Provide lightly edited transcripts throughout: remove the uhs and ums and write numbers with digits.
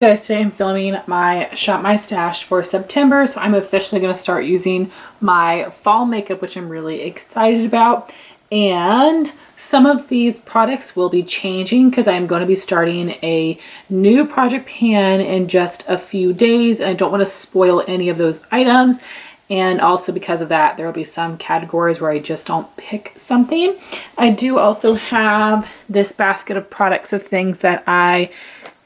Guys, today I'm filming my Shop My Stash for September, so I'm officially going to start using my fall makeup, which I'm really excited about. And some of these products will be changing because I'm going to be starting a new project pan in just a few days, and I don't want to spoil any of those items. And also because of that, there will be some categories where I just don't pick something. I do also have this basket of products of things that I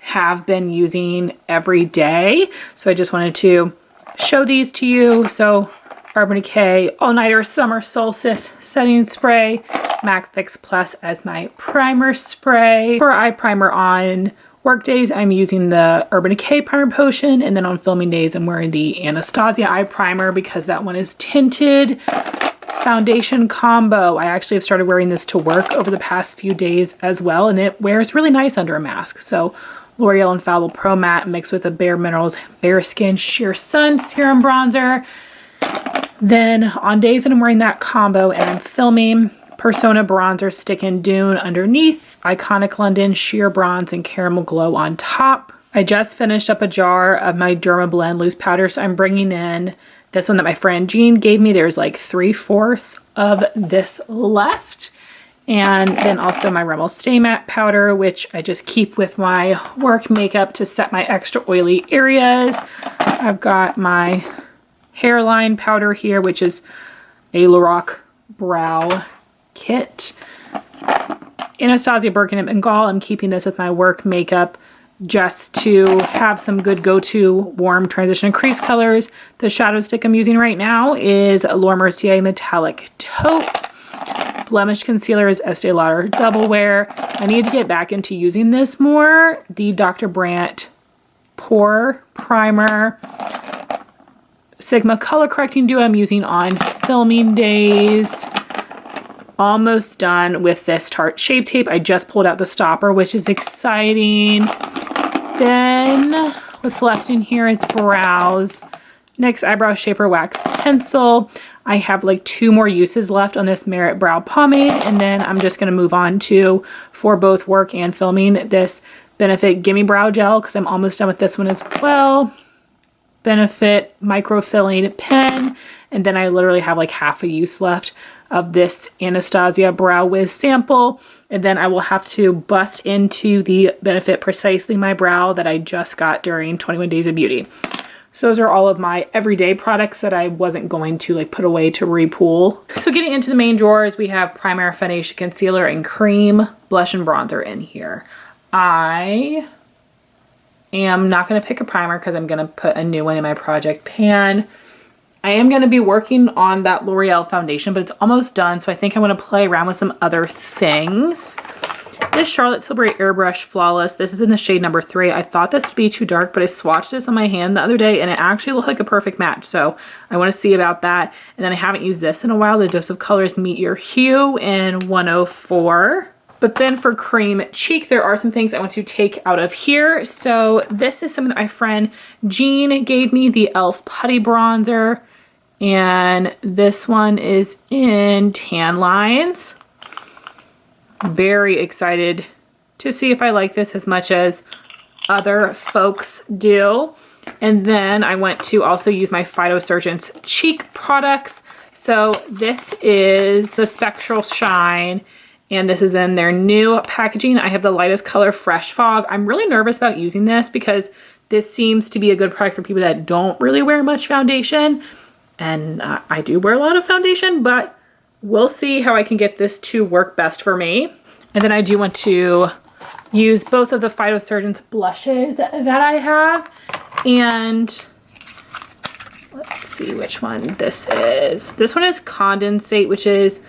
have been using every day. So I just wanted to show these to you. So Urban Decay All Nighter Summer Solstice Setting Spray, MAC Fix Plus as my primer spray. For eye primer on work days, I'm using the Urban Decay Primer Potion, and then on filming days, I'm wearing the Anastasia eye primer because that one is tinted. Foundation combo. I actually have started wearing this to work over the past few days as well, and it wears really nice under a mask. So L'Oreal Infallible Pro Matte mixed with a Bare Minerals Bare Skin Sheer Sun Serum Bronzer. Then on days that I'm wearing that combo and I'm filming, Persona Bronzer Stick and Dune underneath, Iconic London Sheer Bronze and Caramel Glow on top. I just finished up a jar of my Derma Blend loose powder, so I'm bringing in this one that my friend Jean gave me. There's like 3/4 of this left. And then also my Rimmel Stay Matte powder, which I just keep with my work makeup to set my extra oily areas. I've got my hairline powder here, which is a Lorac Brow Kit. Anastasia Birkin Bengal. I'm keeping this with my work makeup just to have some good go-to warm transition crease colors. The shadow stick I'm using right now is Laura Mercier Metallic Taupe. Blemish concealer is Estee Lauder Double Wear. I need to get back into using this more. The Dr. Brandt Pore Primer. Sigma Color Correcting Duo I'm using on filming days. Almost done with this Tarte Shape Tape. I just pulled out the stopper, which is exciting. Then what's left in here is brows. NYX Eyebrow Shaper Wax Pencil. I have like 2 more uses left on this Merit Brow Pomade, and then I'm just going to move on to, for both work and filming, this Benefit Gimme Brow Gel because I'm almost done with this one as well. Benefit Microfilling Pen, and then I literally have like half a use left of this Anastasia Brow Wiz sample, and then I will have to bust into the Benefit Precisely My Brow that I just got during 21 Days of Beauty. So those are all of my everyday products that I wasn't going to like put away to repool. So getting into the main drawers, we have primer, foundation, concealer, and cream, blush, and bronzer in here. I am not going to pick a primer because I'm going to put a new one in my project pan. I am going to be working on that L'Oreal foundation, but it's almost done, so I think I want to play around with some other things. This Charlotte Tilbury Airbrush Flawless, this is in the shade number 3. I thought this would be too dark, but I swatched this on my hand the other day and it actually looked like a perfect match, so I want to see about that. And then I haven't used this in a while, the Dose of Colors Meet Your Hue in 104. But then for cream cheek, there are some things I want to take out of here. So this is something that my friend Jean gave me, the e.l.f. Putty Bronzer. And this one is in Tan Lines. Very excited to see if I like this as much as other folks do. And then I went to also use my Phytosurgeon's cheek products. So this is the Spectral Shine, and this is in their new packaging. I have the lightest color Fresh Fog. I'm really nervous about using this because this seems to be a good product for people that don't really wear much foundation. And I do wear a lot of foundation, but we'll see how I can get this to work best for me. And then I do want to use both of the Phytosurgeon's blushes that I have. And let's see which one this is. This one is Condensate, which is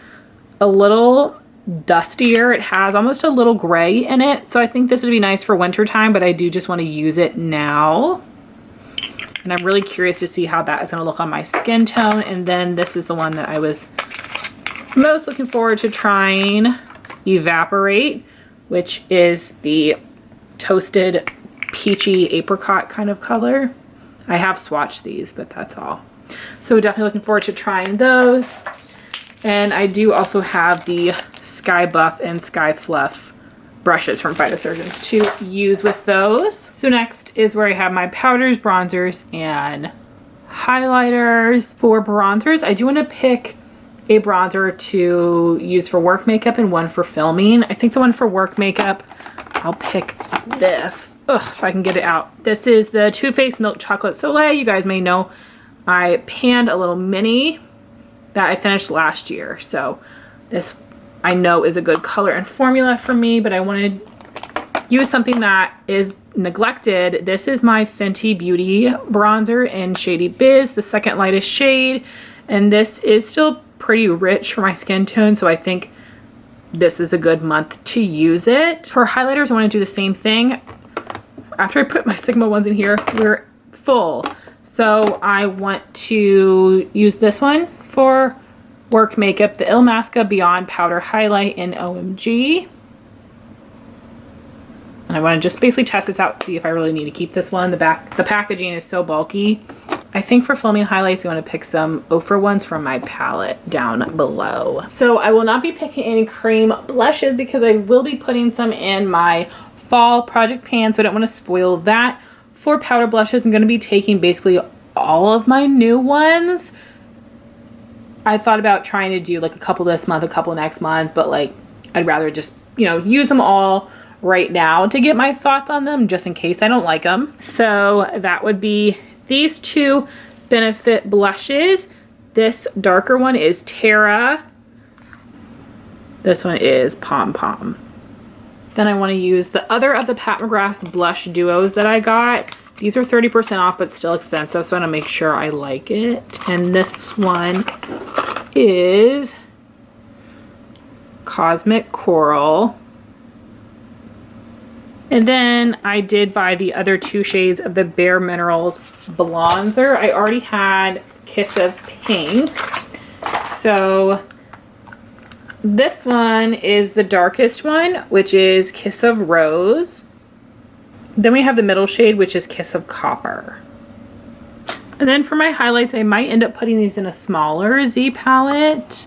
a little dustier. It has almost a little gray in it. So I think this would be nice for winter time, but I do just want to use it now. And I'm really curious to see how that is going to look on my skin tone. And then this is the one that I was most looking forward to trying, Evaporate, which is the toasted peachy apricot kind of color. I have swatched these, but that's all. So definitely looking forward to trying those. And I do also have the Sky Buff and Sky Fluff brushes from Phytosurgeons to use with those. So next is where I have my powders, bronzers, and highlighters. For bronzers, I do want to pick a bronzer to use for work makeup and one for filming. I think the one for work makeup, I'll pick this. Ugh, if I can get it out. This is the Too Faced Milk Chocolate Soleil. You guys may know I panned a little mini that I finished last year. So this I know is a good color and formula for me, but I wanted to use something that is neglected. This is my Fenty Beauty bronzer in Shady Biz, the second lightest shade. And this is still pretty rich for my skin tone, so I think this is a good month to use it. For highlighters, I want to do the same thing. After I put my Sigma ones in here, we're full. So I want to use this one for work makeup, the Illamasqua Beyond Powder Highlight in OMG. And I want to just basically test this out, see if I really need to keep this one. The packaging is so bulky. I think for filming highlights, I want to pick some Ofra ones from my palette down below. So I will not be picking any cream blushes because I will be putting some in my fall project pan, so I don't want to spoil that. For powder blushes, I'm going to be taking basically all of my new ones. I thought about trying to do like a couple this month, a couple next month, but like I'd rather just, you know, use them all right now to get my thoughts on them just in case I don't like them. So that would be these two Benefit blushes. This darker one is Terra. This one is Pom Pom. Then I want to use the other of the Pat McGrath blush duos that I got. These are 30% off, but still expensive, so I want to make sure I like it. And this one is Cosmic Coral. And then I did buy the other two shades of the Bare Minerals bronzer. I already had Kiss of Pink. So this one is the darkest one, which is Kiss of Rose. Then we have the middle shade, which is Kiss of Copper. And then for my highlights, I might end up putting these in a smaller Z palette,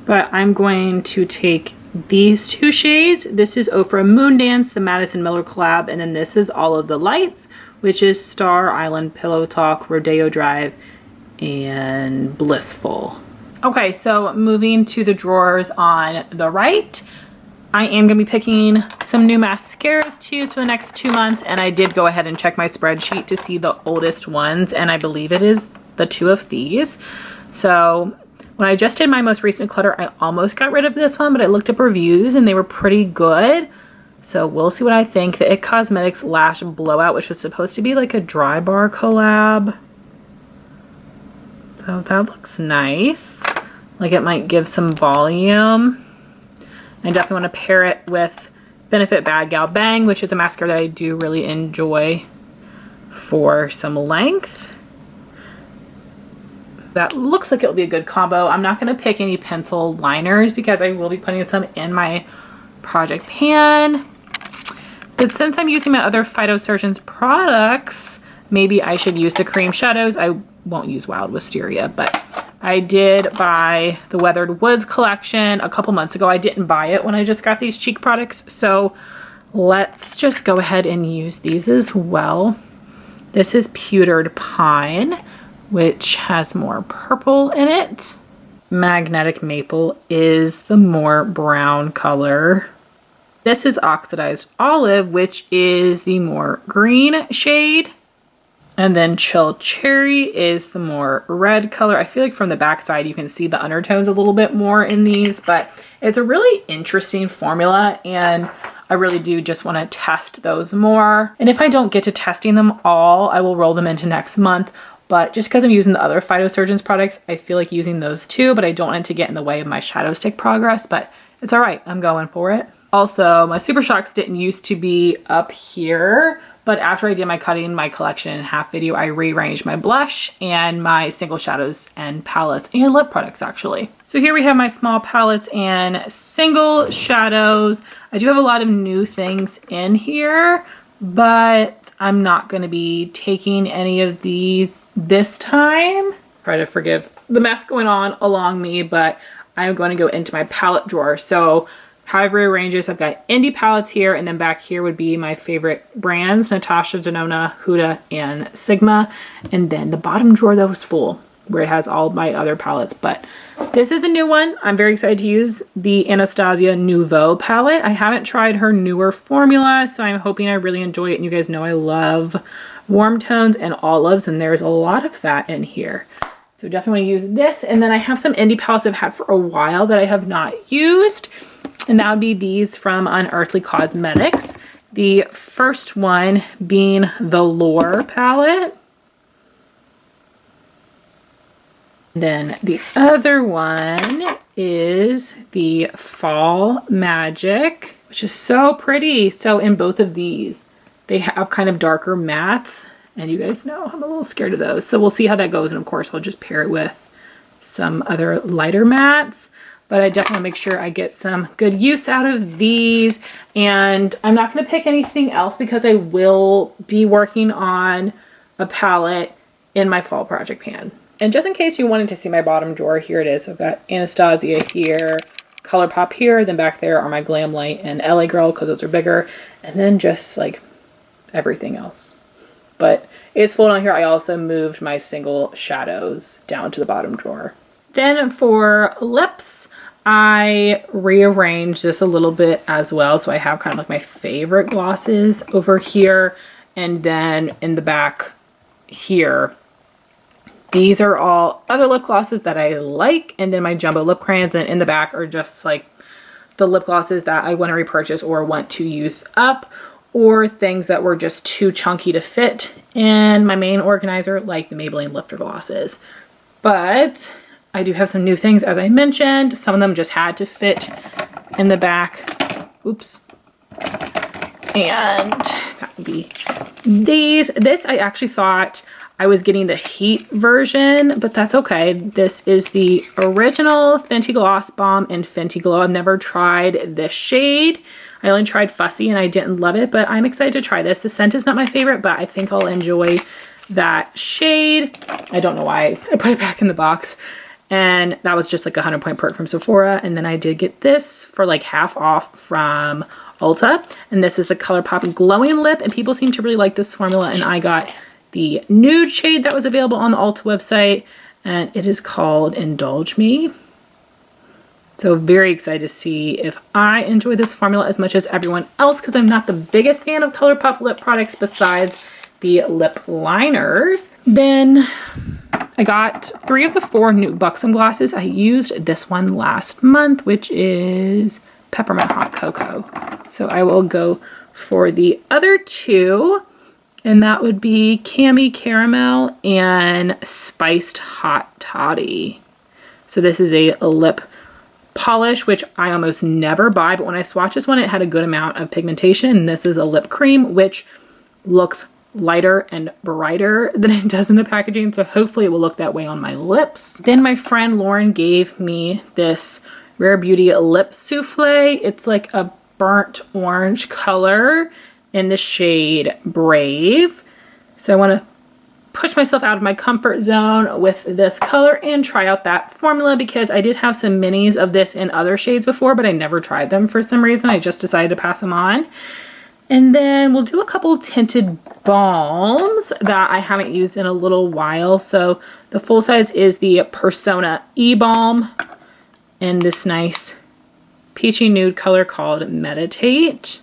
but I'm going to take these two shades. This is Ofra Moondance, the Madison Miller collab, and then this is All of the Lights, which is Star Island, Pillow Talk, Rodeo Drive, and Blissful. Okay, so moving to the drawers on the right, I am going to be picking some new mascaras to use for the next 2 months, and I did go ahead and check my spreadsheet to see the oldest ones, and I believe it is the two of these. So when I just did my most recent clutter, I almost got rid of this one, but I looked up reviews and they were pretty good. So we'll see what I think. The IT Cosmetics Lash Blowout, which was supposed to be like a dry bar collab. So that looks nice. Like it might give some volume. I definitely want to pair it with Benefit Bad Gal Bang, which is a mascara that I do really enjoy for some length. That looks like it'll be a good combo. I'm not going to pick any pencil liners because I will be putting some in my project pan. But since I'm using my other Phytosurgeons products, maybe I should use the cream shadows. I won't use Wild Wisteria, but I did buy the Weathered Woods collection a couple months ago. I didn't buy it when I just got these cheek products, so let's just go ahead and use these as well. This is Pewtered Pine, which has more purple in it. Magnetic Maple is the more brown color. This is Oxidized Olive, which is the more green shade. And then Chill Cherry is the more red color. I feel like from the back side you can see the undertones a little bit more in these, but it's a really interesting formula and I really do just want to test those more. And if I don't get to testing them all, I will roll them into next month. But just because I'm using the other Phytosurgeons products, I feel like using those too, but I don't want it to get in the way of my shadow stick progress, but it's all right. I'm going for it. Also, my Super Shocks didn't used to be up here, but after I did my cutting my collection in half video, I rearranged my blush and my single shadows and palettes and lip products actually. So here we have my small palettes and single shadows. I do have a lot of new things in here, but I'm not going to be taking any of these this time. Try to forgive the mess going on along me, but I'm going to go into my palette drawer. So how I've rearranged this, I've got indie palettes here, and then back here would be my favorite brands, Natasha Denona, Huda, and Sigma. And then the bottom drawer though is full, where it has all my other palettes. But this is the new one. I'm very excited to use the Anastasia Nouveau palette. I haven't tried her newer formula, so I'm hoping I really enjoy it. And you guys know I love warm tones and olives, and there's a lot of that in here. So definitely want to use this. And then I have some indie palettes I've had for a while that I have not used. And that would be these from Unearthly Cosmetics. The first one being the Lore palette. Then the other one is the Fall Magic, which is so pretty. So in both of these, they have kind of darker mattes. And you guys know I'm a little scared of those. So we'll see how that goes. And of course, I'll just pair it with some other lighter mattes. But I definitely make sure I get some good use out of these. And I'm not going to pick anything else because I will be working on a palette in my fall project pan. And just in case you wanted to see my bottom drawer, here it is. So I've got Anastasia here, ColourPop here, then back there are my Glam Light and LA Girl because those are bigger. And then just like everything else. But it's full on here. I also moved my single shadows down to the bottom drawer. Then for lips, I rearranged this a little bit as well. So I have kind of like my favorite glosses over here. And then in the back here, these are all other lip glosses that I like. And then my jumbo lip crayons. And in the back are just like the lip glosses that I want to repurchase or want to use up, or things that were just too chunky to fit in my main organizer, like the Maybelline Lifter glosses. But I do have some new things, as I mentioned. Some of them just had to fit in the back. Oops. And that would be these. This I actually thought I was getting the Heat version, but that's okay. This is the original Fenty Gloss Bomb in Fenty Glow. I've never tried this shade. I only tried Fussy and I didn't love it, but I'm excited to try this. The scent is not my favorite, but I think I'll enjoy that shade. I don't know why I put it back in the box. And that was just like a 100-point perk from Sephora. And then I did get this for like half off from Ulta. And this is the ColourPop Glowing Lip. And people seem to really like this formula. And I got the nude shade that was available on the Ulta website. And it is called Indulge Me. So very excited to see if I enjoy this formula as much as everyone else, because I'm not the biggest fan of ColourPop lip products besides the lip liners. Then I got 3 of the 4 Nude Buxom glosses. I used this one last month, which is Peppermint Hot Cocoa. So I will go for the other 2, and that would be Cami Caramel and Spiced Hot Toddy. So this is a lip polish, which I almost never buy, but when I swatched this one, it had a good amount of pigmentation. And this is a lip cream, which looks lighter and brighter than it does in the packaging. So hopefully it will look that way on my lips. Then my friend Lauren gave me this Rare Beauty lip souffle. It's like a burnt orange color in the shade Brave. So I want to push myself out of my comfort zone with this color and try out that formula, because I did have some minis of this in other shades before, but I never tried them for some reason. I just decided to pass them on. And then we'll do a couple tinted balms that I haven't used in a little while. So the full size is the Persona E-Balm in this nice peachy nude color called Meditate.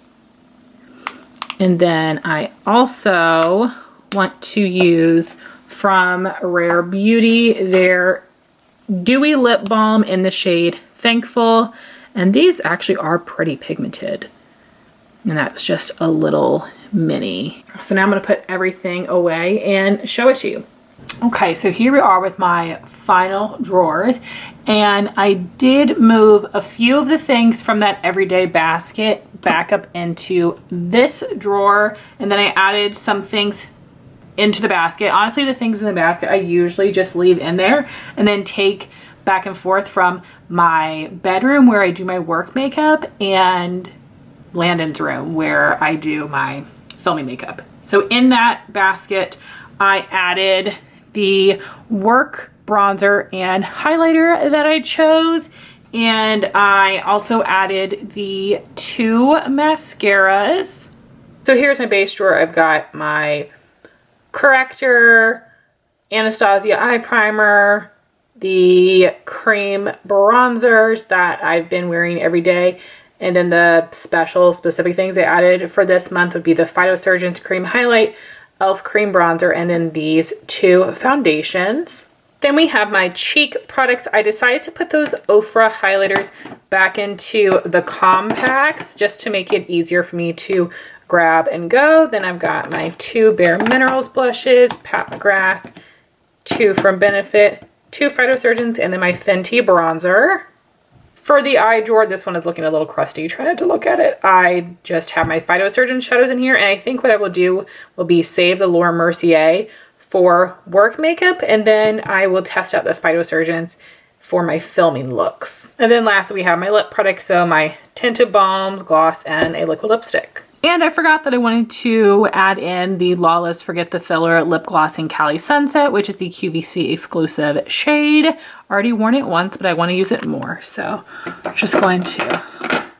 And then I also want to use from Rare Beauty their Dewy Lip Balm in the shade Thankful. And these actually are pretty pigmented. And that's just a little mini. So now I'm going to put everything away and show it to you. Okay, so here we are with my final drawers. And I did move a few of the things from that everyday basket back up into this drawer. And then I added some things into the basket. Honestly, the things in the basket I usually just leave in there and then take back and forth from my bedroom where I do my work makeup and Landon's room where I do my filming makeup. So in that basket, I added the work bronzer and highlighter that I chose And I also added the 2 mascaras. So here's my base drawer. I've got my corrector, Anastasia eye primer, the cream bronzers that I've been wearing every day, and then the specific things I added for this month would be the Phytosurgeon's cream highlight, e.l.f. cream bronzer, and then these 2 foundations. Then we have my cheek products. I decided to put those Ofra highlighters back into the compacts just to make it easier for me to grab and go. Then I've got my 2 Bare Minerals blushes, Pat McGrath, 2 from Benefit, 2 Phytosurgeons, and then my Fenty bronzer. For the eye drawer, this one is looking a little crusty. Try not to look at it. I just have my Phytosurgeon shadows in here, and I think what I will do will be save the Laura Mercier for work makeup, and then I will test out the Phytosurgeons for my filming looks. And then lastly, we have my lip products, so my tinted balms, gloss, and a liquid lipstick. And I forgot that I wanted to add in the Lawless Forget the Filler Lip Gloss in Cali Sunset, which is the QVC exclusive shade. Already worn it once, but I want to use it more. So just going to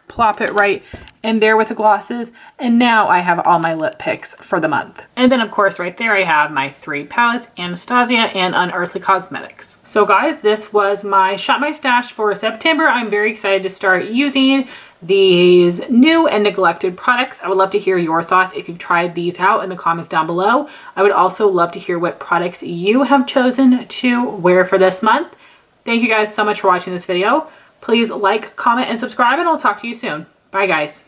plop it right in there with the glosses. And now I have all my lip picks for the month. And then of course right there I have my 3 palettes, Anastasia and Unearthly Cosmetics. So guys, this was my Shop My Stash for September. I'm very excited to start using these new and neglected products. I would love to hear your thoughts if you've tried these out in the comments down below. I would also love to hear what products you have chosen to wear for this month. Thank you guys so much for watching this video. Please like, comment, and subscribe, and I'll talk to you soon. Bye guys.